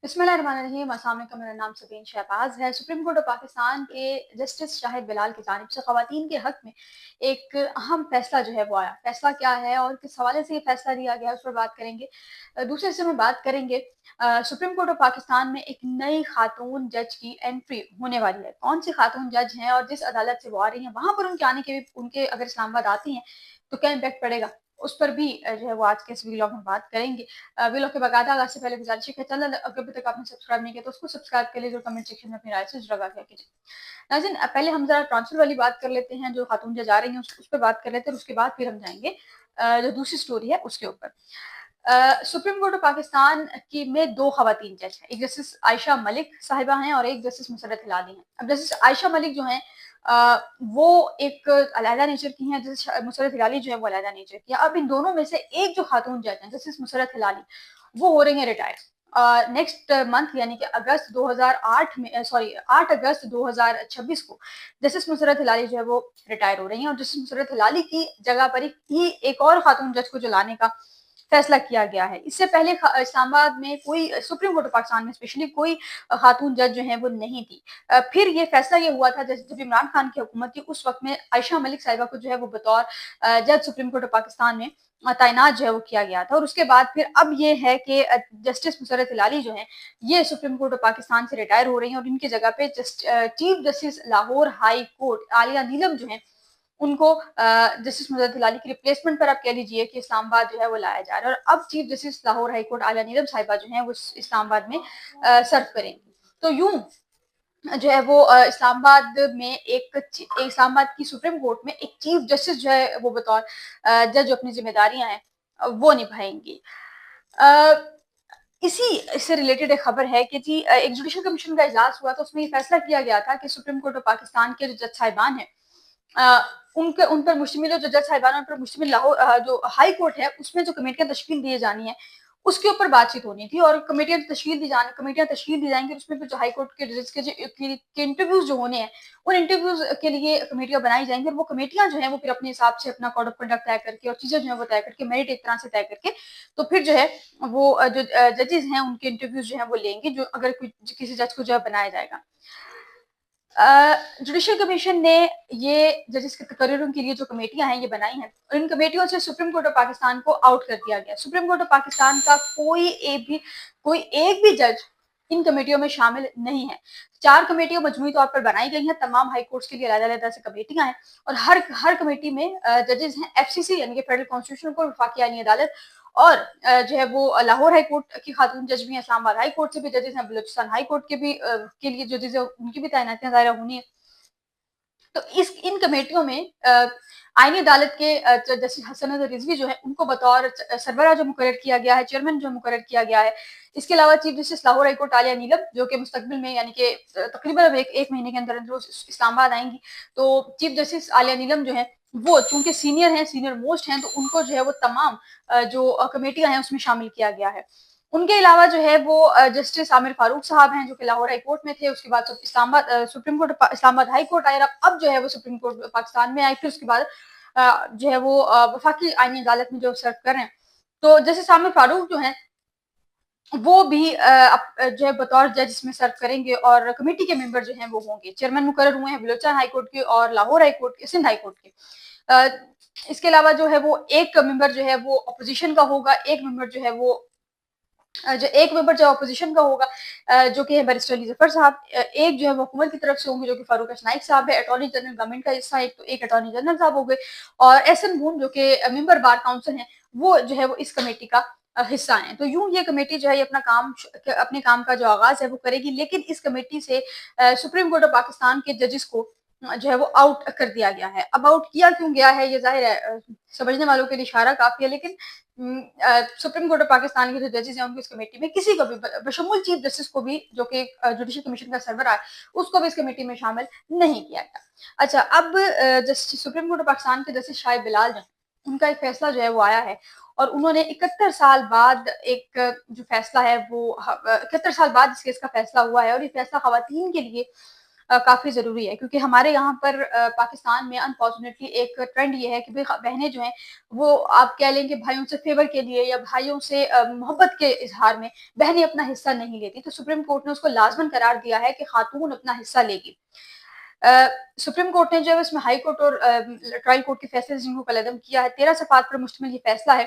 बिस्मिल्लाहिर्रहमानिर्रहीम। अस्सलाम वालेकुम। मेरा नाम सबीन शहबाज है। सुप्रीम कोर्ट ऑफ पाकिस्तान के जस्टिस शाहिद बिलाल की जानिब से ख़वातीन के हक़ में एक अहम फैसला जो है वो आया। फैसला क्या है और किस हवाले से ये फैसला दिया गया है, उस पर बात करेंगे। दूसरे हिस्से में बात करेंगे सुप्रीम कोर्ट ऑफ पाकिस्तान में एक नई खातून जज की एंट्री होने वाली है। कौन सी खातून जज हैं और जिस अदालत से वो आ रही हैं, वहाँ पर उनके आने के भी, उनके अगर इस्लामाबाद आती हैं तो क्या इम्पैक्ट पड़ेगा, उस पर भी जो है वो आज के इस व्लॉग में बात करेंगे। व्लॉग के बकायदा आगाज़ से पहले गुजारिश है कि चैनल अगर अभी तक आपने सब्सक्राइब नहीं किया तो उसको सब्सक्राइब कर लीजिए और कमेंट सेक्शन में अपनी राय से ज़रूर आगाह कीजिए। नाज़रीन, पहले हम ज़रा ट्रांसफर वाली बात कर लेते हैं, जो खातून जज आ रही हैं उस पर बात कर लेते हैं और उसके बाद फिर हम जाएंगे जो दूसरी स्टोरी है उसके ऊपर। सुप्रीम कोर्ट ऑफ पाकिस्तान की में दो खवातीन जज हैं। एक जस्टिस आयशा मलिक साहिबा हैं और एक जस्टिस मुसर्रत हिलाली हैं। अब जस्टिस आयशा मलिक जो हैं वो एक अलहदा नेचर की हैं, जैसे मुसर्रत हिलाली जो है वो अलहदा नेचर की है। अब इन दोनों में से एक जो खातून जज हैं, जस्टिस मुसर्रत हिलाली, वो हो रही हैं रिटायर नेक्स्ट मंथ, यानी कि अगस्त 2008 में, सॉरी 8 अगस्त 2026 को जस्टिस मुसर्रत हिलाली जो है वो रिटायर हो रही हैं। और जस्टिस मुसर्रत हिलाली की जगह पर ही एक और खातून जज को जो लाने का फैसला किया गया है। इससे पहले इस्लामाबाद में कोई, सुप्रीम कोर्ट ऑफ पाकिस्तान में स्पेशली कोई खातून जज जो है वो नहीं थी। फिर ये फैसला ये हुआ था जब इमरान खान की हुकूमत थी, उस वक्त में आयशा मलिक साहिबा को जो है वो बतौर जज सुप्रीम कोर्ट ऑफ पाकिस्तान में तैनात जो है वो किया गया था। और उसके बाद फिर अब ये है कि जस्टिस मुसर्रत हिलाली जो है ये सुप्रीम कोर्ट ऑफ पाकिस्तान से रिटायर हो रही हैं और इनकी जगह पे chief justice Lahore high court Aalia Neelam जो है उनको जस्टिस मुसर्रत हिलाली की रिप्लेसमेंट पर आप कह लीजिए कि इस्लामाबाद जो है वो लाया जा रहा है। और अब chief justice Lahore high court Aalia Neelam साहिबा जो है वो इस्लामाबाद में सर्व करेंगी। तो यूं जो है वो इस्लामाबाद में इस्लामाबाद की सुप्रीम कोर्ट में एक चीफ जस्टिस जो है वो बतौर जज अपनी जिम्मेदारियां हैं वो निभाएंगी। इसी इससे रिलेटेड एक खबर है कि जी एक जुडिशल कमीशन का इजलास हुआ तो उसमें ये फैसला किया गया था कि सुप्रीम कोर्ट ऑफ पाकिस्तान के जो जज साहिबान हैं उन पर मुश्तमिल जो जज साहिबान उन पर मुश्तमिल लाहौर जो हाई कोर्ट है उसमें जो कमेटियां तश्कील दी जानी है उसके ऊपर बातचीत होनी थी। और कमेटियां तश्कील दी जाएंगी, उसमें फिर जो हाई कोर्ट के जजेस के इंटरव्यूज जो होने हैं उन इंटरव्यूज के लिए कमेटियां बनाई जाएंगी। और वो कमेटियां जो है वो फिर अपने हिसाब से अपना कोड ऑफ कंडक्ट तय करके और चीजें जो है वो तय करके मेरिट एक तरह से तय करके तो फिर जो है वो जो जजेस हैं उनके इंटरव्यूज जो है वो लेंगे, जो अगर किसी जज को जो है बनाया जाएगा। जुडिशल कमीशन ने ये जजेस के तकरीरों के लिए जो कमेटियां हैं ये बनाई हैं और इन कमेटियों से सुप्रीम कोर्ट ऑफ पाकिस्तान को आउट कर दिया गया। सुप्रीम कोर्ट ऑफ पाकिस्तान का कोई एक भी जज इन कमेटियों में शामिल नहीं है। 4 कमेटियां मजमूई तौर पर बनाई गई हैं, तमाम हाई कोर्ट्स के लिए अलग-अलग से कमेटियां हैं और हर कमेटी में जजेस हैं एफसीसी यानी कि फेडरल कॉन्स्टिट्यूशनल कोर्ट, वफाकी आईनी अदालत और जो है वो लाहौर हाई कोर्ट की खातून जज भी हैं, इस्लामाबाद हाई कोर्ट से भी जजेस हैं, बलूचिस्तान हाई कोर्ट के भी के लिए जो जजेस उनकी भी तैनातियां ज़ाहिर होनी है। तो इन कमेटियों में आईनी अदालत के जस्टिस हसन रिजवी जो है उनको बतौर सरबराह जो मुकर्रर किया गया है, चेयरमैन जो मुकर्रर किया गया है। इसके अलावा chief justice Lahore high court Aalia Neelam जो कि मुस्तकबिल में यानी कि तकरीबन एक महीने के अंदर अंदर इस्लामाबाद आएंगी। तो चीफ जस्टिस आलिया नीलम जो है वो चूंकि सीनियर मोस्ट हैं तो उनको जो है वो तमाम जो कमेटियां हैं उसमें शामिल किया गया है। उनके अलावा जो है वो जस्टिस आमिर फारूक साहब हैं जो कि लाहौर हाई कोर्ट में थे, उसके बाद Islamabad supreme court Islamabad high court आए, अब जो है वो सुप्रीम कोर्ट पाकिस्तान में आए, फिर उसके बाद जो है वो वफाकी आईनी अदालत में जो सर्व कर रहे हैं। तो जस्टिस आमिर फारूक जो हैं वो भी जो है बतौर जज इसमें सर्व करेंगे और कमेटी के मेंबर जो हैं वो होंगे। चेयरमैन मुकर्रर हुए हैं बलूचिस्तान हाई कोर्ट के और लाहौर हाई कोर्ट के, सिंध हाई कोर्ट के। इसके अलावा जो है वो एक मेंबर जो है वो अपोजिशन का होगा, एक मेंबर जो है वो अपोजिशन का होगा जो कि है बैरिस्टर अली जफर साहब। एक जो है वो हुकूमत की तरफ से होंगे जो कि फारूक नाइक साहब है, अटॉर्नी जनरल गवर्नमेंट का हिस्सा एक, तो एक अटॉर्नी जनरल साहब हो गए और एहसन बून जो कि मेंबर बार काउंसिल हैं वो जो है वो इस कमेटी का हिस्सा हैं। तो यूं ये कमेटी जो है अपने काम का जो आगाज है वो करेगी, लेकिन इस कमेटी से सुप्रीम कोर्ट ऑफ पाकिस्तान के जजेस को जो है वो आउट कर दिया गया है। अब आउट किया क्यों गया है ये जाहिर है समझने वालों के लिए इशारा काफी है, लेकिन सुप्रीम कोर्ट ऑफ पाकिस्तान के जो जजेस हैं उनको इस कमेटी में किसी को भी बशमूल चीफ जस्टिस को भी जो कि जुडिशल कमीशन का सरबराह है उसको भी इस कमेटी में शामिल नहीं किया गया। अच्छा, अब justice supreme court of Pakistan के जस्टिस शाहिद बिलाल जो उनका एक फैसला जो है वो आया है और उन्होंने 71 साल बाद एक जो फैसला है वो 71 साल बाद इस केस का फैसला हुआ है और ये फैसला खवातीन के लिए کافی ضروری ہے، کیونکہ ہمارے یہاں پر پاکستان میں انفارچونیٹلی ایک ٹرینڈ یہ ہے کہ بہنیں جو ہیں وہ آپ کہہ لیں کہ بھائیوں سے فیور کے لیے یا بھائیوں سے محبت کے اظہار میں بہنیں اپنا حصہ نہیں لیتی، تو سپریم کورٹ نے اس کو لازماً قرار دیا ہے کہ خاتون اپنا حصہ لے گی۔ سپریم کورٹ نے جو ہے اس میں ہائی کورٹ اور ٹرائل کورٹ کے فیصلے جن کو کالعدم کیا ہے، 13 صفحات پر مشتمل یہ فیصلہ ہے،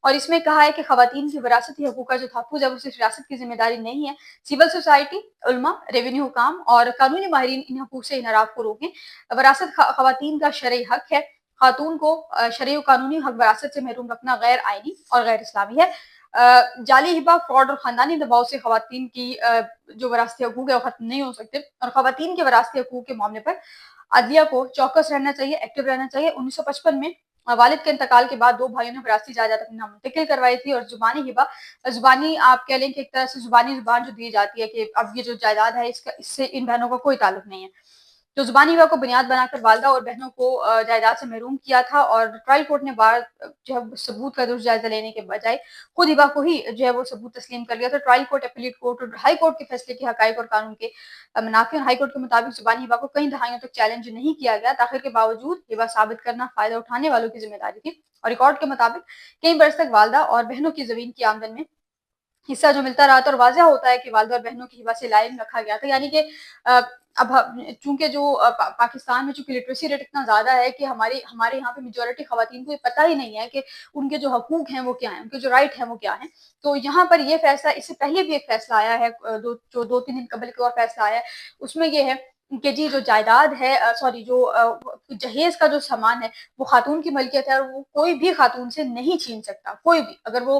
اور اس میں کہا ہے کہ خواتین کی وراثتی حقوق کا جو تحفظ ہے وہ صرف ریاست کی ذمہ داری نہیں ہے، سول سوسائٹی، علماء، ریونیو حکام اور قانونی ماہرین ان حقوق سے انحراف کو روکیں۔ وراثت خواتین کا شرعی حق ہے، خاتون کو شرعی و قانونی حق وراثت سے محروم رکھنا غیر آئینی اور غیر اسلامی ہے۔ جعلی ہبہ، فراڈ اور خاندانی دباؤ سے خواتین کی جو وراثتی حقوق ہے وہ ختم نہیں ہو سکتے، اور خواتین کے وراثتی حقوق کے معاملے پر عدلیہ کو چوکس رہنا چاہیے، ایکٹیو رہنا چاہیے۔ 1955 میں والد کے انتقال کے بعد 2 بھائیوں نے وراثتی جائیداد اپنے نام منتقل کروائی تھی، اور زبانی ہبہ، زبانی آپ کہہ لیں کہ ایک طرح سے زبانی زبان جو دی جاتی ہے کہ اب یہ جو جائیداد ہے اس سے ان بہنوں کا کوئی تعلق نہیں ہے، تو زبانی ہبہ کو بنیاد بنا کر والدہ اور بہنوں کو جائیداد سے محروم کیا تھا، اور ٹرائل کورٹ نے بار جو ہے ثبوت کا درست جائزہ لینے کے بجائے خود ہبہ کو ہی جو ہے وہ ثبوت تسلیم کر لیا تھا۔ ٹرائل کورٹ، اپیلیٹ کورٹ اور ہائی کورٹ کے فیصلے کے حقائق اور قانون کے منافی، اور ہائی کورٹ کے مطابق زبانی ہبہ کو کئی دہائیوں تک چیلنج نہیں کیا گیا، تاخیر کے باوجود ہبہ ثابت کرنا فائدہ اٹھانے والوں کی ذمہ داری تھی، اور ریکارڈ کے مطابق کئی برس تک والدہ اور بہنوں کی زمین کی آمدن میں حصہ جو ملتا رہا تھا، اور واضح ہوتا ہے کہ والدہ اور بہنوں کی ہبہ سے لائن رکھا گیا تھا، یعنی کہ اب چونکہ جو پاکستان میں چونکہ لٹریسی ریٹ اتنا زیادہ ہے کہ ہمارے یہاں پہ میجورٹی خواتین کو یہ پتہ ہی نہیں ہے کہ ان کے جو حقوق ہیں وہ کیا ہیں، ان کے جو رائٹ ہیں وہ کیا ہیں، تو یہاں پر یہ فیصلہ، اس سے پہلے بھی ایک فیصلہ آیا ہے، دو تین دن قبل ایک اور فیصلہ آیا ہے، اس میں یہ ہے کہ جی جو جائیداد ہے، سوری جو جہیز کا جو سامان ہے وہ خاتون کی ملکیت ہے، اور وہ کوئی بھی خاتون سے نہیں چھین سکتا، کوئی بھی، اگر وہ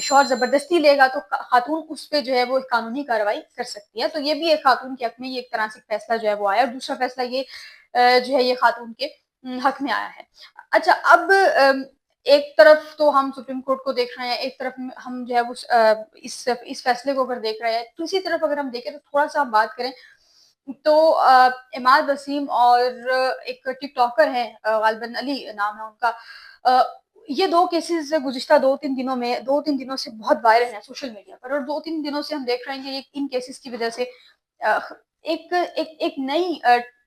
شوہر زبردستی لے گا تو خاتون اس پہ جو ہے وہ قانونی کارروائی کر سکتی ہے، تو یہ بھی ایک خاتون کے حق میں یہ ایک طرح سے فیصلہ جو ہے وہ آیا، اور دوسرا فیصلہ یہ جو ہے یہ خاتون کے حق میں آیا ہے۔ اچھا، اب ایک طرف تو ہم سپریم کورٹ کو دیکھ رہے ہیں، ایک طرف ہم جو ہے وہ اس فیصلے کو اگر دیکھ رہے ہیں، دوسری طرف اگر ہم دیکھیں تو تھوڑا سا ہم بات کریں تو عماد وسیم اور ایک ٹک ٹاکر ہیں، غالباً علی نام ہے ان کا، یہ 2 کیسز گزشتہ 2-3 دنوں سے بہت وائرل ہیں سوشل میڈیا پر، اور 2-3 دنوں سے ہم دیکھ رہے ہیں کہ ان کیسز کی وجہ سے ایک نئی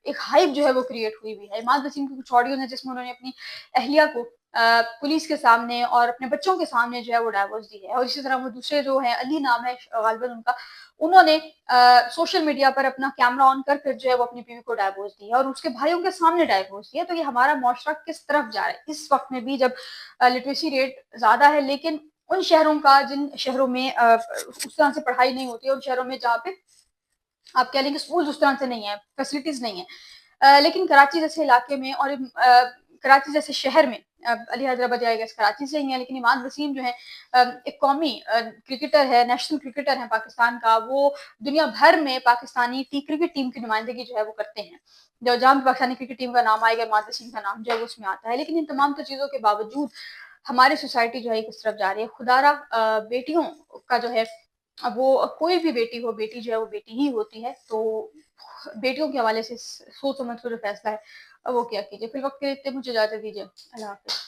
ایک ہائپ جو ہے وہ کریٹ ہوئی ہے۔ عماد وسیم کی کچھ آڈیوز ہیں جس میں انہوں نے اپنی اہلیہ کو پولیس کے سامنے اور اپنے بچوں کے سامنے جو ہے وہ ڈائیورس دی ہے، اور اسی طرح وہ دوسرے جو ہیں، علی نام ہے غالباً ان کا، انہوں نے سوشل میڈیا پر اپنا کیمرہ آن کر جو ہے وہ اپنی بیوی کو ڈائیورس دی ہے، اور اس کے بھائیوں کے سامنے ڈائیورس دی ہے، تو یہ ہمارا معاشرہ کس طرف جا رہا ہے اس وقت میں بھی جب لٹریسی ریٹ زیادہ ہے، لیکن ان شہروں کا جن شہروں میں اس طرح سے پڑھائی نہیں ہوتی ہے، ان شہروں میں جہاں پہ آپ کہہ لیں کہ اسکول اس طرح سے نہیں ہے، فیسلٹیز نہیں ہیں، لیکن کراچی جیسے علاقے میں اور کراچی جیسے شہر میں، علی حیدرآباد یا گیس کراچی سے ہی ہیں، لیکن عماد وسیم جو ہے ایک قومی کرکٹر ہے، نیشنل کرکٹر ہے پاکستان کا، وہ دنیا بھر میں پاکستانی کرکٹ ٹیم کی نمائندگی جو ہے وہ کرتے ہیں، جہاں بھی پاکستانی کرکٹ ٹیم کا نام آئے گا عماد وسیم کا نام جو ہے وہ اس میں آتا ہے، لیکن ان تمام چیزوں کے باوجود ہماری سوسائٹی جو ہے کس طرف جا رہی ہے، خدا را بیٹیوں کا جو ہے وہ کوئی بھی بیٹی ہو، بیٹی جو ہے وہ بیٹی ہی ہوتی ہے، تو بیٹیوں کے حوالے سے سوچ سمجھ کر جو فیصلہ ہے وہ کیا کیجیے۔ پھر وقت کے لیے مجھے اجازت دیجیے، اللہ حافظ۔